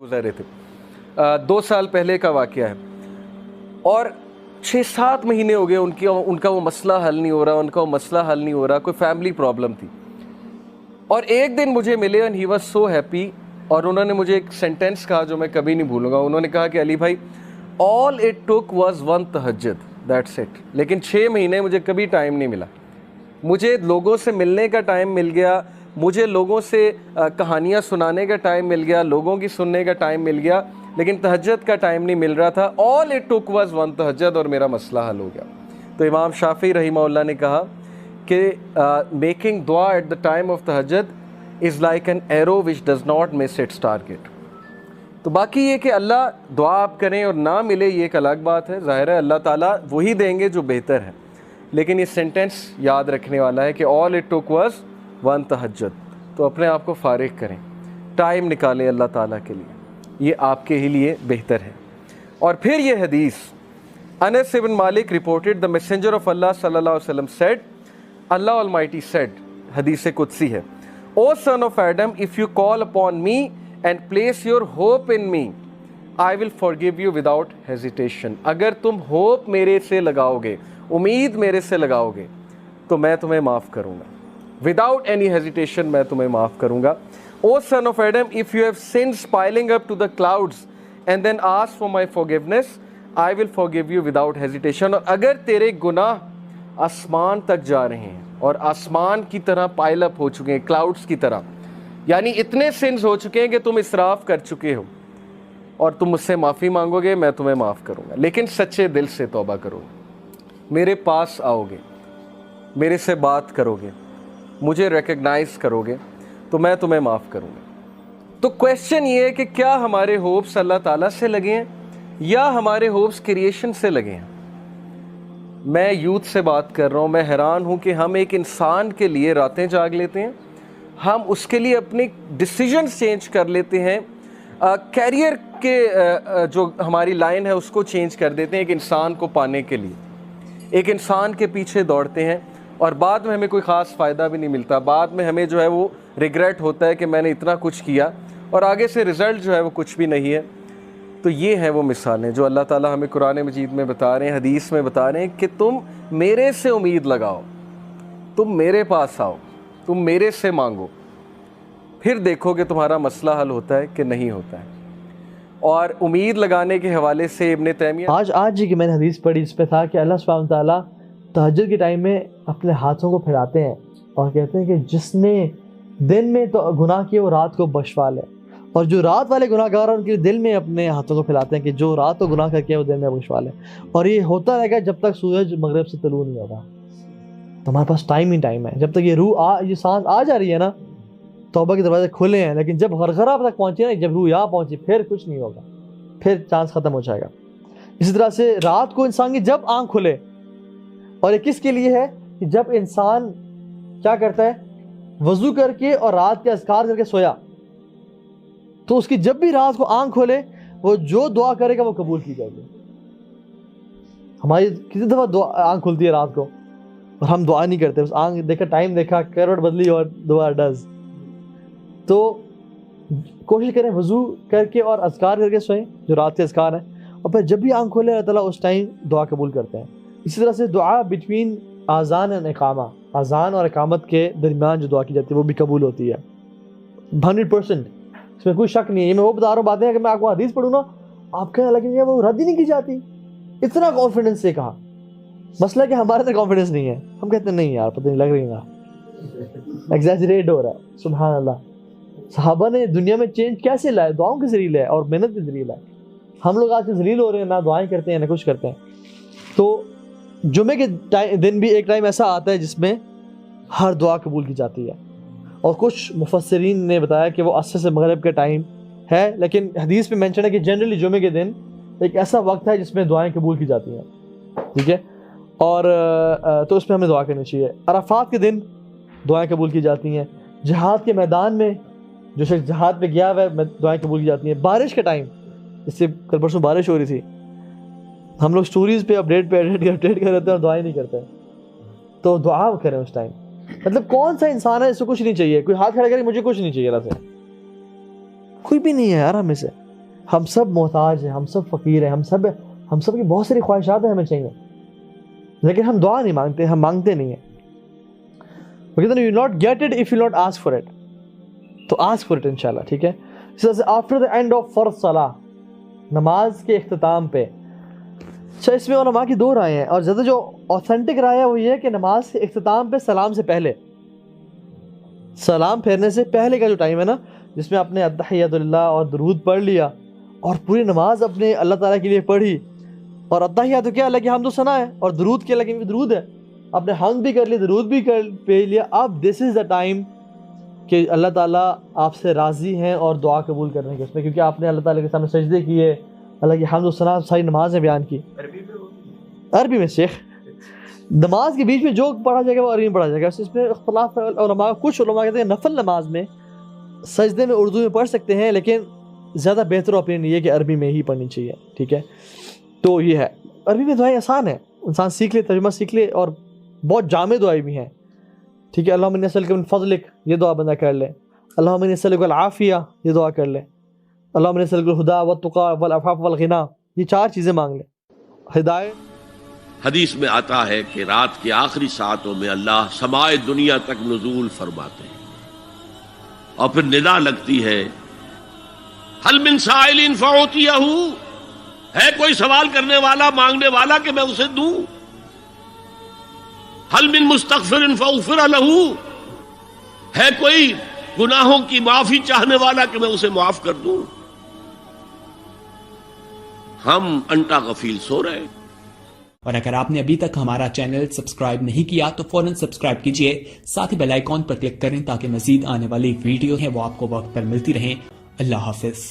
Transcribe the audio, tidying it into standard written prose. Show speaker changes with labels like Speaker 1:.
Speaker 1: गुजरे थे 2 साल पहले का वाक़या है और 6-7 महीने हो गए उनका वो मसला हल नहीं हो रहा, कोई फैमिली प्रॉब्लम थी। और एक दिन मुझे मिले and he was so happy और उन्होंने मुझे एक सेंटेंस कहा जो मैं कभी नहीं भूलूंगा। उन्होंने कहा कि अली भाई, ऑल इट टुक वाज 1 तहज्जुद, दैट्स इट। लेकिन 6 महीने मुझे कभी टाइम नहीं मिला। मुझे लोगों से मिलने का टाइम मिल गया, मुझे लोगों से कहानियाँ सुनाने का टाइम मिल गया, लोगों की सुनने का टाइम मिल गया, लेकिन तहज्जुद का टाइम नहीं मिल रहा था। ऑल इट टुक वाज 1 तहज्जुद और मेरा मसला हल हो गया। तो इमाम शाफी रहीमहुल्लाह ने कहा कि मेकिंग दुआ एट द टाइम ऑफ तहज्जुद is like an arrow which does not miss its target. तो बाकी ये कि अल्लाह दुआ आप करें और ना मिले ये एक अलग बात है। ज़ाहिर है अल्लाह ताला वही देंगे जो बेहतर है, लेकिन ये सेंटेंस याद रखने वाला है कि ऑल इट टुक वाज 1 तहज्जुद। तो अपने आप को फारिग करें, टाइम निकालें अल्लाह ताला के लिए, ये आपके ही लिए बेहतर है। और फिर ये हदीस, अनस इब्न मालिक रिपोर्टेड द मैसेंजर ऑफ अल्लाह सल्लल्लाहु अलैहि वसल्लम सेड, अल्लाह ऑलमाइटी सेड, हदीस कुदसी है, O son of Adam, if you call upon me and place your hope in me, I will forgive you without hesitation. अगर तुम होप मेरे से लगाओगे, उम्मीद मेरे से लगाओगे, तो मैं तुम्हें माफ़ करूँगा, विदाउट एनी हेजिटेशन मैं तुम्हें माफ़ करूँगा। O son of Adam, if you have sins piling up to the clouds and then ask for my forgiveness, I will forgive you without hesitation. और अगर तेरे गुनाह आसमान तक जा रहे हैं और आसमान की तरह पाइल अप हो चुके हैं, क्लाउड्स की तरह, यानी इतने सिन्स हो चुके हैं कि तुम इसराफ कर चुके हो, और तुम मुझसे माफ़ी मांगोगे, मैं तुम्हें माफ़ करूँगा। लेकिन सच्चे दिल से तौबा करोगे, मेरे पास आओगे, मेरे से बात करोगे, मुझे रिकग्नाइज़ करोगे, तो मैं तुम्हें माफ़ करूँगा। तो क्वेश्चन ये है कि क्या हमारे होप्स अल्लाह ताला से लगे हैं या हमारे होप्स क्रिएशन से लगे हैं? मैं यूथ से बात कर रहा हूँ, मैं हैरान हूँ कि हम एक इंसान के लिए रातें जाग लेते हैं, हम उसके लिए अपने डिसीजंस चेंज कर लेते हैं, कैरियर के जो हमारी लाइन है उसको चेंज कर देते हैं एक इंसान को पाने के लिए, एक इंसान के पीछे दौड़ते हैं और बाद में हमें कोई ख़ास फ़ायदा भी नहीं मिलता। बाद में हमें जो है वो रिग्रेट होता है कि मैंने इतना कुछ किया और आगे से रिज़ल्ट जो है वो कुछ भी नहीं है। तो ये हैं वो मिसालें जो अल्लाह ताला हमें कुरान मजीद में बता रहे हैं, हदीस में बता रहे हैं कि तुम मेरे से उम्मीद लगाओ, तुम मेरे पास आओ, तुम मेरे से मांगो, फिर देखो कि तुम्हारा मसला हल होता है कि नहीं होता है। और उम्मीद लगाने के हवाले से इब्न तैमिया,
Speaker 2: आज जी की मैंने हदीस पढ़ी जिस पे था कि अल्लाह सुब्हानहू व तआला तहज्जुद के टाइम में अपने हाथों को फैलाते हैं और कहते हैं कि जिसने दिन में तो गुनाह किए वो रात को बख्शवा ले, और जो रात वाले गुनाहगार हैं उनके दिल में अपने हाथों को फैलाते हैं कि जो रात को गुनाह करके वो दिन में बख्शवा ले। और ये होता रहेगा जब तक सूरज मगरिब से तलू नहीं होगा। तो हमारे पास टाइम ही टाइम है, जब तक ये सांस आ जा रही है ना, तौबा के दरवाजे खुले हैं, लेकिन जब गरगरा तक पहुँचे ना, जब रूह यहाँ पहुँची, फिर कुछ नहीं होगा, फिर चांस ख़त्म हो जाएगा। इसी तरह से रात को इंसान की जब आँख खुले, और ये किसके लिए है कि जब इंसान क्या करता है, वज़ू करके और रात के अज़कार करके सोया, तो उसकी जब भी रात को आँख खोले, वो जो दुआ करेगा वो कबूल की जाएगी। हमारी किसी दफ़ा आँख खुलती है रात को और हम दुआ नहीं करते, बस आँख देखा, टाइम देखा, करवट बदली और दुआ डज। तो कोशिश करें वज़ू करके और अज़कार करके सोएं जो रात के अज़कार हैं, और फिर जब भी आँख खोले अल्लाह ताला उस टाइम दुआ कबूल करते हैं। इसी तरह से दुआ बिटवीन आज़ान एंड इकामा, आज़ान और इकामत के दरमियान जो दुआ की जाती है वो भी कबूल होती है 100%, इसमें कोई शक नहीं है। ये मैं वो बता रहा हूँ बातें कि मैं आपको हदीस पढ़ूँ ना, आपके यहाँ लगेंगे वो रद्द ही नहीं की जाती, इतना कॉन्फिडेंस से कहा। मसला कि हमारे अंदर कॉन्फिडेंस नहीं है, हम कहते हैं नहीं यार पता नहीं लग रही ना, एग्जैजरेट हो रहा है। सुभान अल्लाह, सहाबा ने दुनिया में चेंज कैसे लाए? दुआओं के ज़रिए लाए और मेहनत के ज़रिए लाए। हम लोग आज से जलील हो रहे हैं, ना दुआएं करते हैं ना कुछ करते हैं। तो जुमे के दिन भी एक टाइम ऐसा आता है जिसमें हर दुआ कबूल की जाती है, और कुछ मुफस्सिरीन ने बताया कि वो असर से मगरिब का टाइम है, लेकिन हदीस में मेंशन है कि जनरली जुमे के दिन एक ऐसा वक्त है जिसमें दुआएं कबूल की जाती हैं, ठीक है। और तो उसमें हमें दुआ करनी चाहिए। अराफात के दिन दुआएं कबूल की जाती हैं, जिहाद के मैदान में जो शख्स जिहाद पे गया हुआ है दुआएं कबूल की जाती हैं। बारिश के टाइम, इससे कल परसों बारिश हो रही थी, हम लोग स्टोरीज पे अपडेट कर रहे हैं और दुआएं नहीं करते, तो दुआ करें उस टाइम। मतलब कौन सा इंसान है इसको कुछ नहीं चाहिए, कोई हाथ खड़ा करे मुझे कुछ नहीं चाहिए, अल्लाह से कोई भी नहीं है यार हमें से, ہم سب محتاج ہیں, ہم سب فقیر ہیں, ہم سب کی بہت ساری خواہشات ہیں ہمیں چاہیے, لیکن ہم دعا نہیں مانگتے, ہم مانگتے نہیں ہیں. وہ کہتے ہیں you not get it if you not ask for it. تو ask for it انشاءاللہ, ٹھیک ہے. after the end of فرض صلاح, نماز کے اختتام پہ. اچھا, اس میں علماء کی دو رائے ہیں, اور زیادہ جو اوتھینٹک رائے ہے وہ یہ ہے کہ نماز کے اختتام پہ سلام سے پہلے, سلام پھیرنے سے پہلے کا جو ٹائم ہے نا, جس میں آپ نے التحیات للہ اور درود پڑھ لیا اور پوری نماز اپنے اللہ تعالیٰ کے لیے پڑھی, اور التحیات تو کیا اللہ کی حمد و ثنا ہے, اور درود کیا اللہ کی درود ہے, آپ نے حمد بھی کر لی, درود بھی پڑھ لیا. اب دس از دا ٹائم کہ اللہ تعالیٰ آپ سے راضی ہیں اور دعا قبول کرنے کے اس میں, کیونکہ آپ نے اللہ تعالیٰ کے سامنے سجدے کیے, اللہ کی حمد و ثنا ساری نماز میں بیان کی. عربی میں شیخ, نماز کے بیچ میں جو پڑھا جائے گا وہ عربی میں پڑھا جائے گا. اس میں اختلاف ہے علماء, کچھ علماء کہتے ہیں نفل نماز میں سجدے میں اردو میں پڑھ سکتے ہیں, لیکن زیادہ بہتر اوپینین یہ کہ عربی میں ہی پڑھنی چاہیے, ٹھیک ہے. تو یہ ہے, عربی میں دعائیں آسان ہیں, انسان سیکھ لے, ترجمہ سیکھ لے, اور بہت جامع دعائیں بھی ہیں, ٹھیک ہے. اللہم انی اسألک من فضلک, یہ دعا بندہ کر لے. اللہم انی اسألک العافیہ, یہ دعا کر لے. اللہم انی اسألک الہدی والتقی والعفاف والغنی, یہ 4 چیزیں مانگ لے. ہدایت.
Speaker 3: حدیث میں آتا ہے کہ رات کی آخری ساعتوں میں اللہ سمائے دنیا تک نزول فرماتے ہیں, اور پھر ندا لگتی ہے, هل من سائل فأعطیہ, ہے کوئی سوال کرنے والا, مانگنے والا کہ میں اسے دوں. هل من مستغفر فاغفر له, ہے کوئی گناہوں کی معافی چاہنے والا کہ میں اسے معاف کر دوں. ہم انٹا غفیل سو رہے.
Speaker 4: اور اگر آپ نے ابھی تک ہمارا چینل سبسکرائب نہیں کیا تو فوراً سبسکرائب کیجئے, ساتھ ہی بیل آئیکن پر کلک کریں تاکہ مزید آنے والی ویڈیو ہیں وہ آپ کو وقت پر ملتی رہیں. اللہ حافظ.